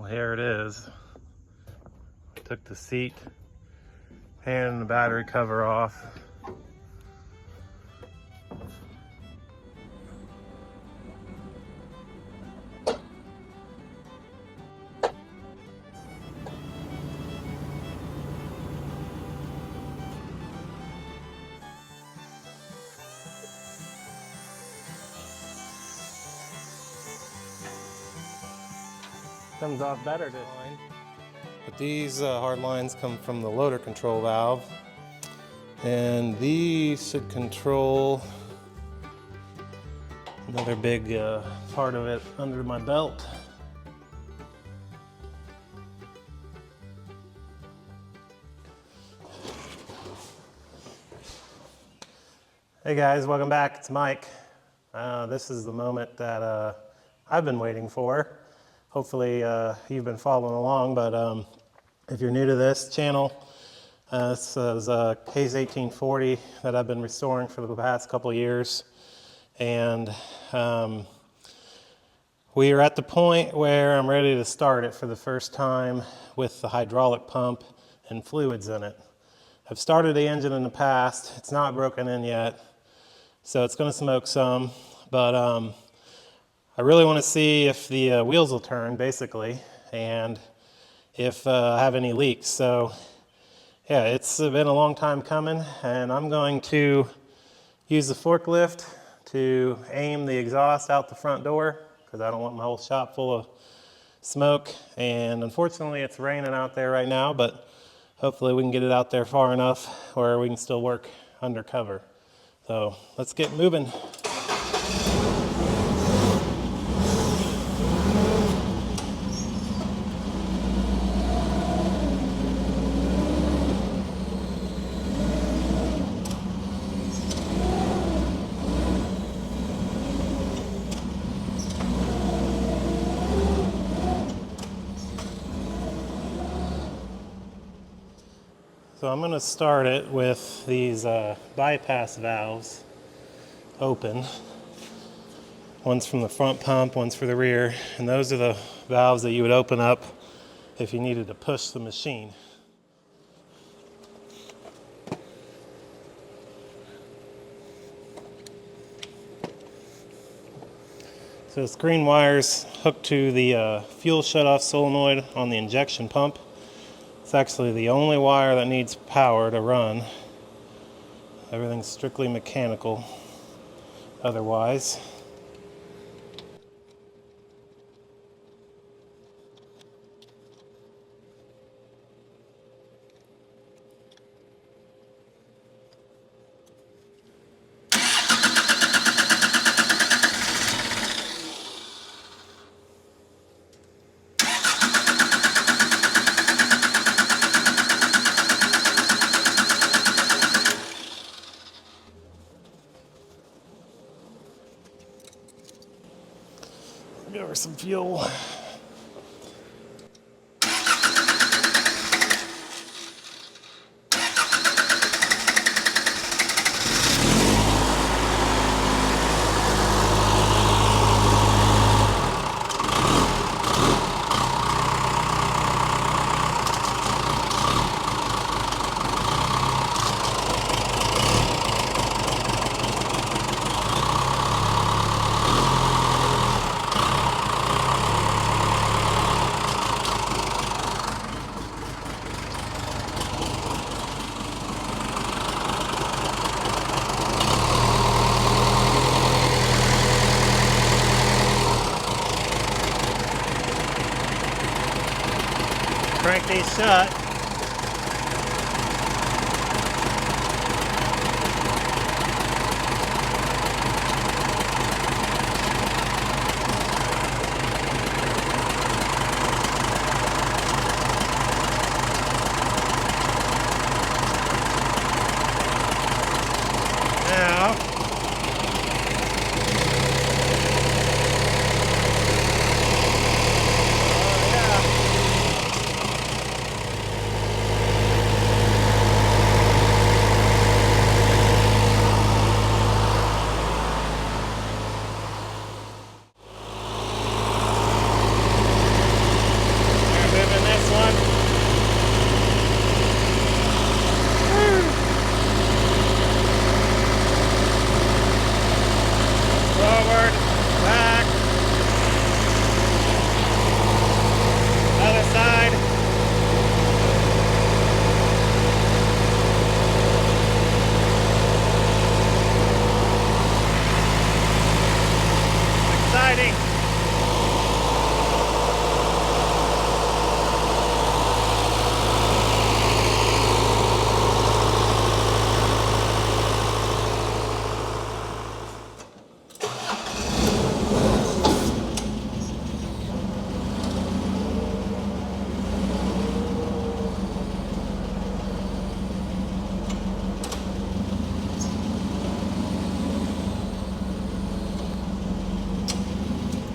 here it is. Took the seat and the battery cover off. Comes off better this time. But these hard lines come from the loader control valve, and these should control another big part of it under my belt. Hey guys, welcome back. It's Mike. This is the moment that I've been waiting for. Hopefully you've been following along, but if you're new to this channel, this is a Case 1840 that I've been restoring for the past couple years. And we are at the point where I'm ready to start it for the first time with the hydraulic pump and fluids in it. I've started the engine in the past. It's not broken in yet, so it's going to smoke some, but I really want to see if the wheels will turn, basically, and if I have any leaks. So yeah, it's been a long time coming, and I'm going to use the forklift to aim the exhaust out the front door because I don't want my whole shop full of smoke. And unfortunately it's raining out there right now, but hopefully we can get it out there far enough where we can still work undercover. So let's get moving. So I'm going to start it with these bypass valves open. One's from the front pump, one's for the rear, and those are the valves that you would open up if you needed to push the machine. So this green wire's hooked to the fuel shutoff solenoid on the injection pump. It's actually the only wire that needs power to run. Everything's strictly mechanical otherwise. Give her some fuel. Crank these shut. Now,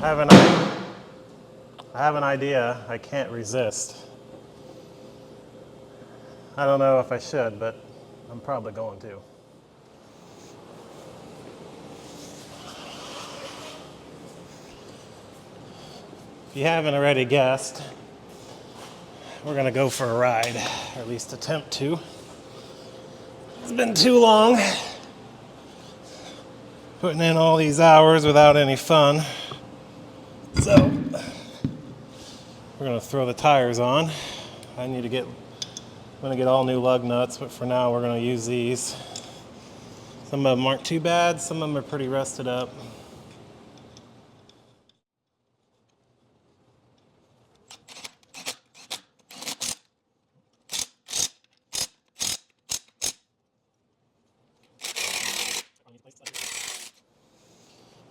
I have an idea I can't resist. I don't know if I should, but I'm probably going to. If you haven't already guessed, we're gonna go for a ride, or at least attempt to. It's been too long putting in all these hours without any fun. So we're gonna throw the tires on. I'm gonna get all new lug nuts, but for now we're gonna use these. Some of them aren't too bad, some of them are pretty rusted up.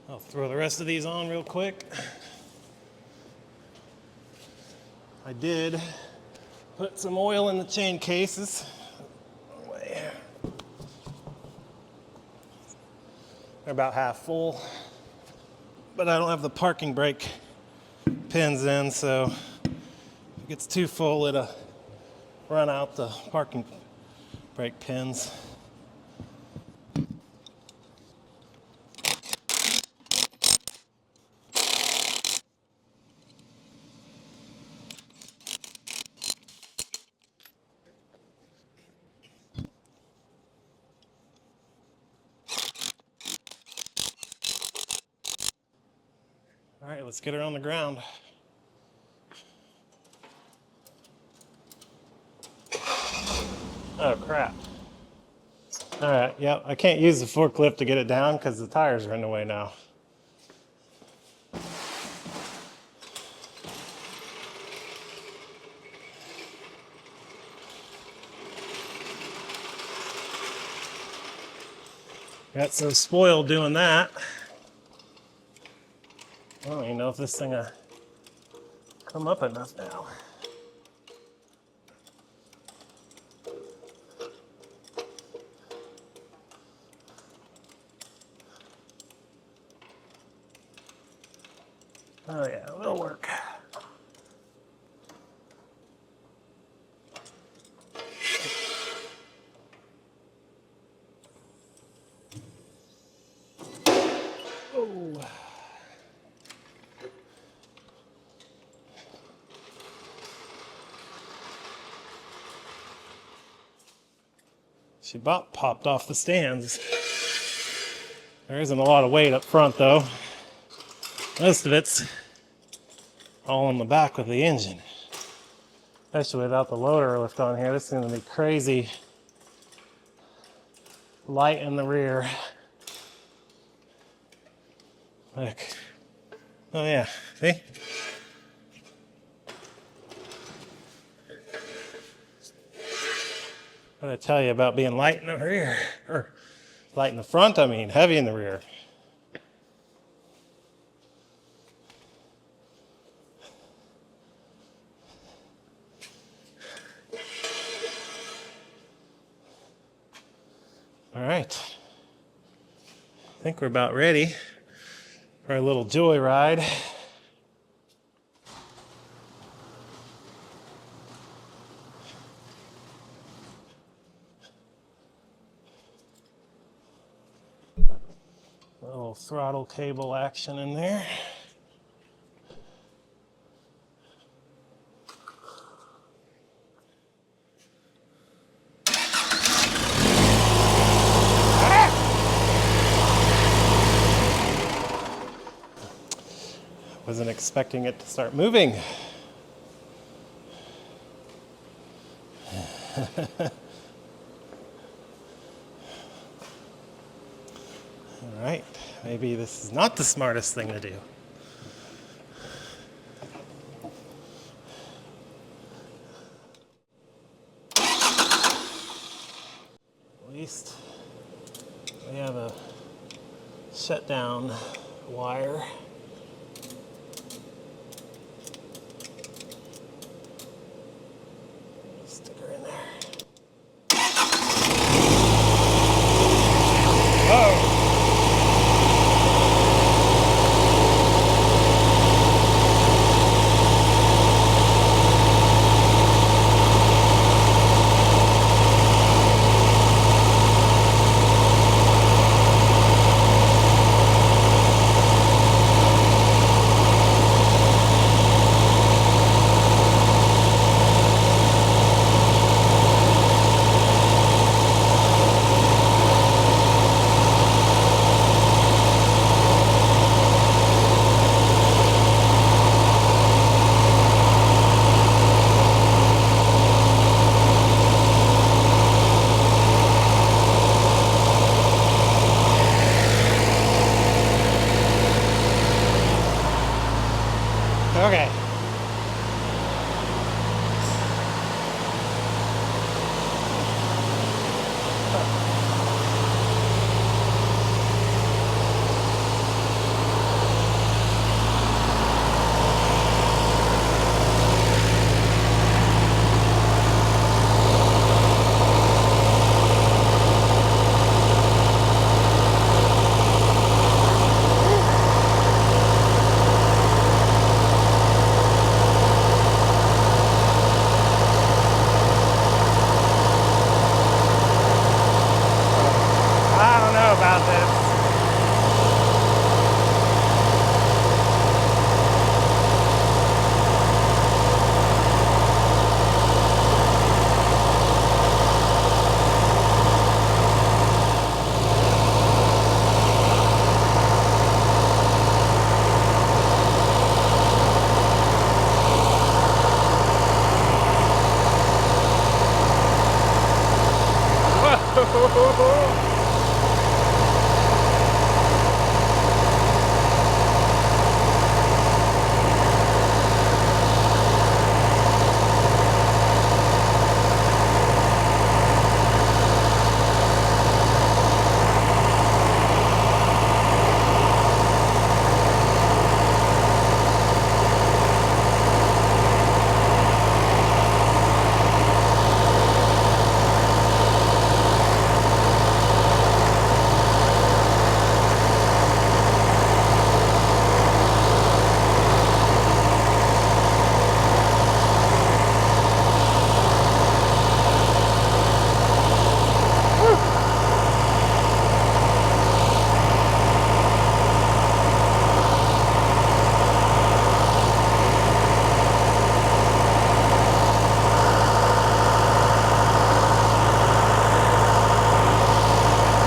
I'll throw the rest of these on real quick. I did put some oil in the chain cases. They're about half full, but I don't have the parking brake pins in, so if it gets too full, it'll run out the parking brake pins. All right, let's get her on the ground. Oh, crap. All right, yep, I can't use the forklift to get it down because the tires are in the way now. Got so spoiled doing that. I don't even know if this thing will come up enough now. Oh yeah, it'll work. Oh. She about popped off the stands. There isn't a lot of weight up front though. Most of it's all in the back with the engine. Especially without the loader lift on here, this is going to be crazy light in the rear. Look. Oh yeah, see? What did I tell you about being light in the rear? Or light in the front, I mean, heavy in the rear. All right, I think we're about ready for a little joyride. A little throttle cable action in there. Wasn't expecting it to start moving. All right, maybe this is not the smartest thing to do. At least we have a shutdown wire. Stick her in there. Oh!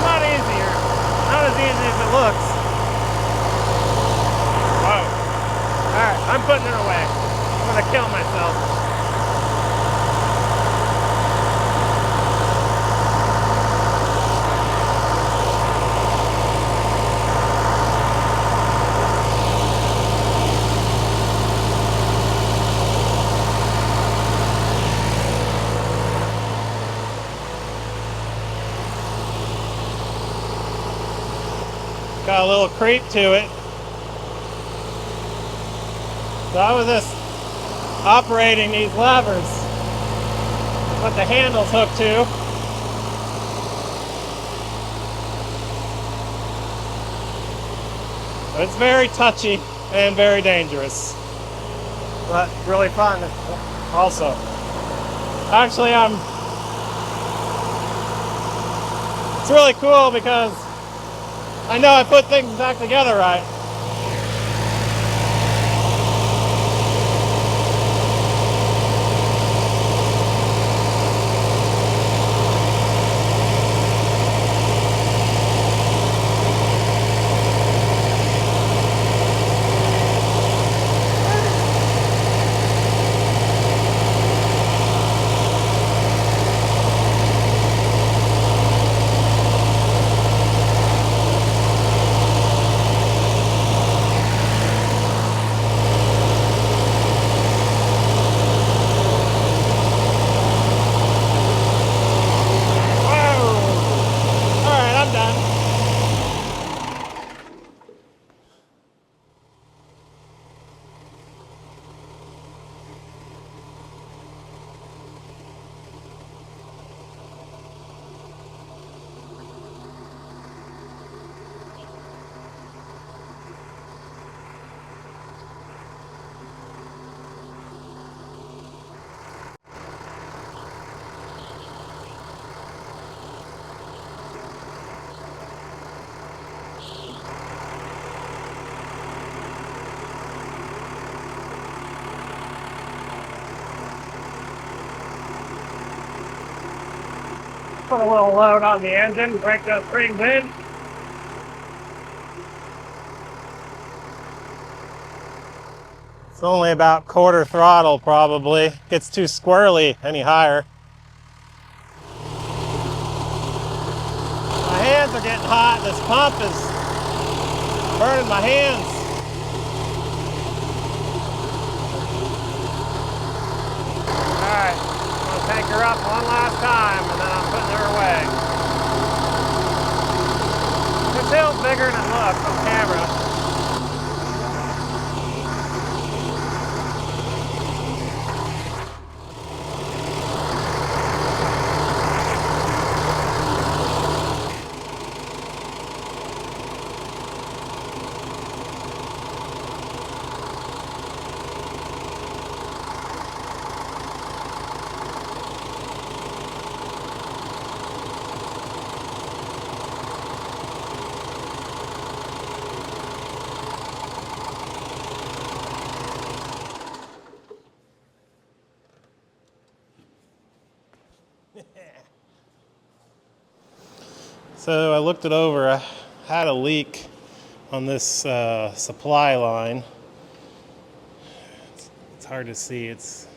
Not easier. Not as easy as it looks. Whoa. Alright, I'm putting her away. I'm gonna kill myself. Got a little creep to it. So I was just operating these levers, what the handles hook to. But it's very touchy and very dangerous, but really fun also. Actually, it's really cool because I know I put things back together right. Put a little load on the engine, break those springs in. It's only about quarter throttle probably. Gets too squirrely any higher. My hands are getting hot. This pump is burning my hands. Alright, I'm going to take her up one last time and then I'm putting her away. This hill's bigger than it looks on camera. So I looked it over. I had a leak on this supply line. It's hard to see. It's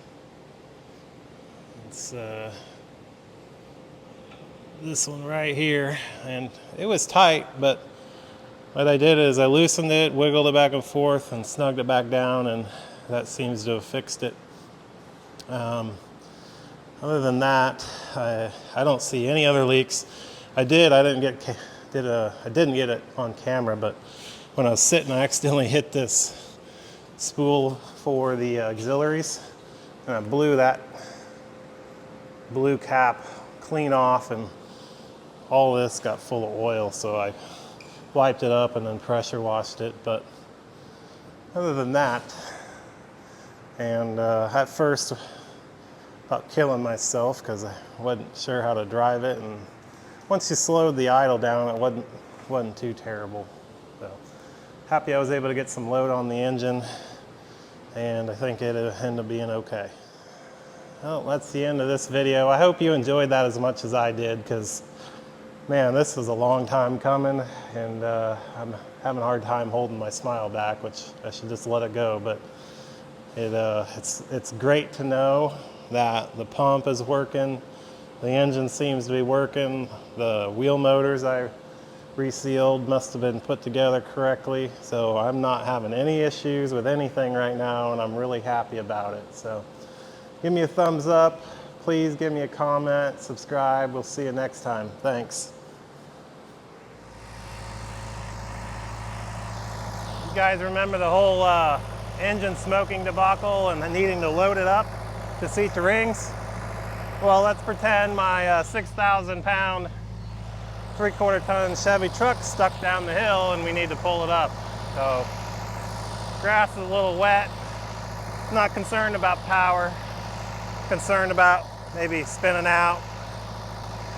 this one right here, and it was tight, but what I did is I loosened it, wiggled it back and forth, and snugged it back down, and that seems to have fixed it. Other than that, I don't see any other leaks. I didn't get it on camera, but when I was sitting, I accidentally hit this spool for the auxiliaries, and I blew that blue cap clean off, and all this got full of oil, so I wiped it up and then pressure washed it. But other than that, and at first about killing myself because I wasn't sure how to drive it, and once you slowed the idle down, it wasn't too terrible. So happy I was able to get some load on the engine, and I think it ended up being okay. Well, that's the end of this video. I hope you enjoyed that as much as I did, because man, this was a long time coming, and I'm having a hard time holding my smile back, which I should just let it go. But it's great to know that the pump is working, the engine seems to be working, the wheel motors I resealed must have been put together correctly, so I'm not having any issues with anything right now, and I'm really happy about it. So give me a thumbs up, please give me a comment, subscribe. We'll see you next time. Thanks. You guys remember the whole engine smoking debacle and needing to load it up to seat the rings? Well, let's pretend my 6,000 pound, 3/4 ton Chevy truck stuck down the hill and we need to pull it up. So grass is a little wet. Not concerned about power, concerned about maybe spinning out.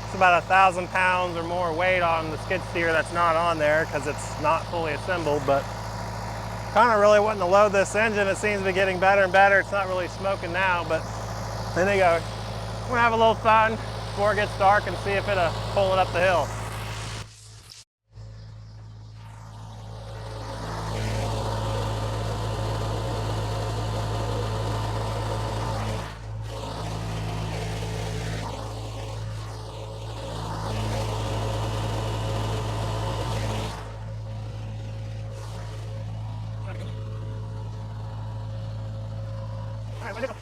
It's about 1,000 pounds or more weight on the skid steer that's not on there because it's not fully assembled, but kind of really wanting to load this engine. It seems to be getting better and better. It's not really smoking now, but then they go, we're gonna have a little fun before it gets dark and see if it'll pull it up the hill. All right, let's go.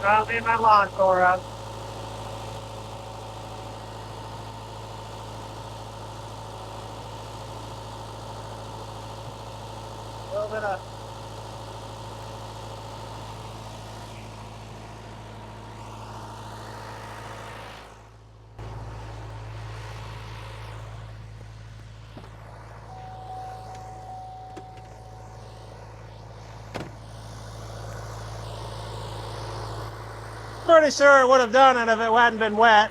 I'll leave my lawn core up. A little bit of pretty sure it would have done it if it hadn't been wet.